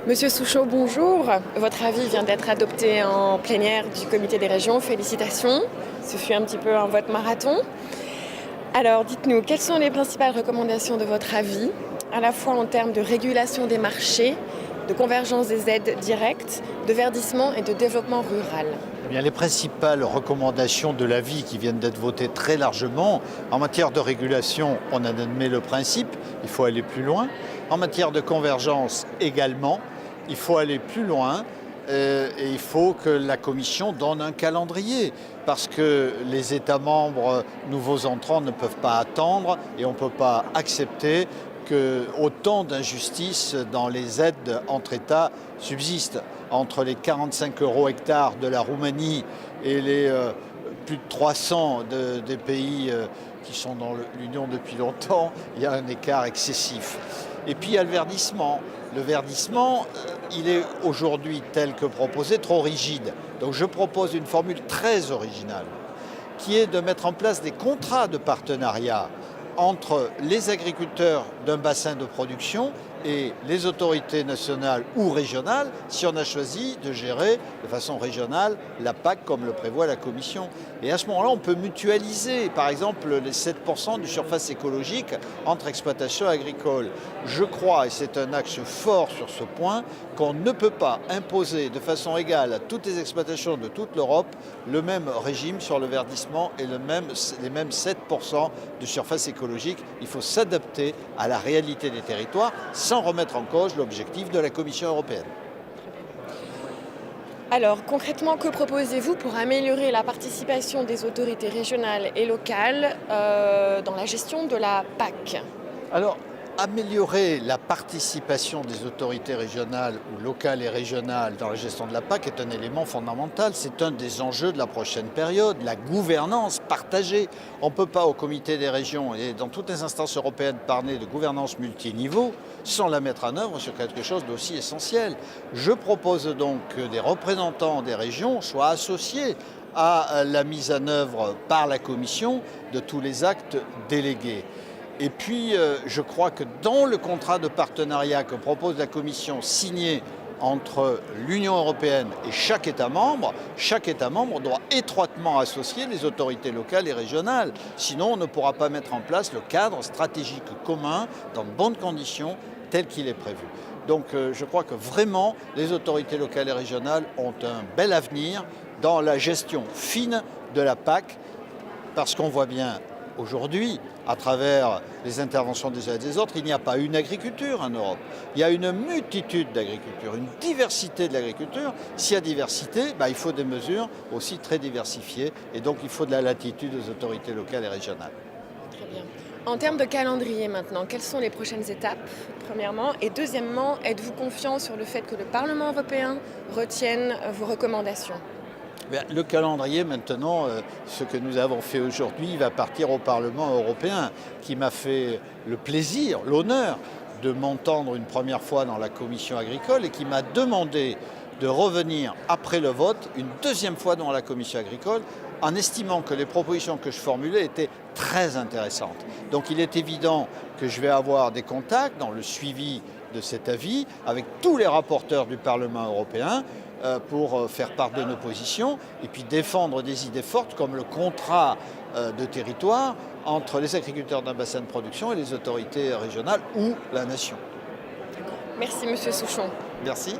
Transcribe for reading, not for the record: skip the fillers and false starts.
Monsieur Souchot, bonjour. Votre avis vient d'être adopté en plénière du Comité des régions. Félicitations. Ce fut un petit peu un vote marathon. Alors, dites-nous, quelles sont les principales recommandations de votre avis, à la fois en termes de régulation des marchés, de convergence des aides directes, de verdissement et de développement rural? Eh bien, les principales recommandations de l'avis qui viennent d'être votées très largement, en matière de régulation, on en admet le principe, il faut aller plus loin. En matière de convergence également, il faut aller plus loin et il faut que la Commission donne un calendrier parce que les États membres nouveaux entrants ne peuvent pas attendre et on ne peut pas accepter que autant d'injustices dans les aides entre États subsistent. Entre les 45 € hectares de la Roumanie et les plus de 300 des pays qui sont dans l'Union depuis longtemps, il y a un écart excessif. Et puis il y a le verdissement. Le verdissement, il est aujourd'hui tel que proposé trop rigide. Donc je propose une formule très originale qui est de mettre en place des contrats de partenariat entre les agriculteurs d'un bassin de production et les autorités nationales ou régionales si on a choisi de gérer de façon régionale la PAC comme le prévoit la Commission. Et à ce moment-là, on peut mutualiser, par exemple, les 7% de surface écologique entre exploitations agricoles. Je crois, et c'est un axe fort sur ce point, qu'on ne peut pas imposer de façon égale à toutes les exploitations de toute l'Europe le même régime sur le verdissement et les mêmes 7% de surface écologique. Il faut s'adapter à la réalité des territoires sans remettre en cause l'objectif de la Commission européenne. Alors, concrètement, que proposez-vous pour améliorer la participation des autorités régionales et locales dans la gestion de la PAC? Alors, améliorer la participation des autorités régionales ou locales et régionales dans la gestion de la PAC est un élément fondamental. C'est un des enjeux de la prochaine période, la gouvernance partagée. On ne peut pas au Comité des régions et dans toutes les instances européennes parler de gouvernance multiniveau sans la mettre en œuvre sur quelque chose d'aussi essentiel. Je propose donc que des représentants des régions soient associés à la mise en œuvre par la Commission de tous les actes délégués. Et puis, je crois que dans le contrat de partenariat que propose la Commission signé entre l'Union européenne et chaque État membre doit étroitement associer les autorités locales et régionales. Sinon, on ne pourra pas mettre en place le cadre stratégique commun dans de bonnes conditions tel qu'il est prévu. Donc, je crois que vraiment, les autorités locales et régionales ont un bel avenir dans la gestion fine de la PAC parce qu'on voit bien aujourd'hui, à travers les interventions des uns et des autres, il n'y a pas une agriculture en Europe. Il y a une multitude d'agricultures, une diversité de l'agriculture. S'il y a diversité, il faut des mesures aussi très diversifiées et donc il faut de la latitude aux autorités locales et régionales. Très bien. En termes de calendrier maintenant, quelles sont les prochaines étapes, premièrement? Et deuxièmement, êtes-vous confiant sur le fait que le Parlement européen retienne vos recommandations? Le calendrier maintenant, ce que nous avons fait aujourd'hui, va partir au Parlement européen, qui m'a fait le plaisir, l'honneur de m'entendre une première fois dans la commission agricole et qui m'a demandé de revenir après le vote une deuxième fois dans la commission agricole en estimant que les propositions que je formulais étaient très intéressantes. Donc il est évident que je vais avoir des contacts dans le suivi de cet avis avec tous les rapporteurs du Parlement européen pour faire part de nos positions et puis défendre des idées fortes comme le contrat de territoire entre les agriculteurs d'un bassin de production et les autorités régionales ou la nation. Merci Monsieur Souchon. Merci.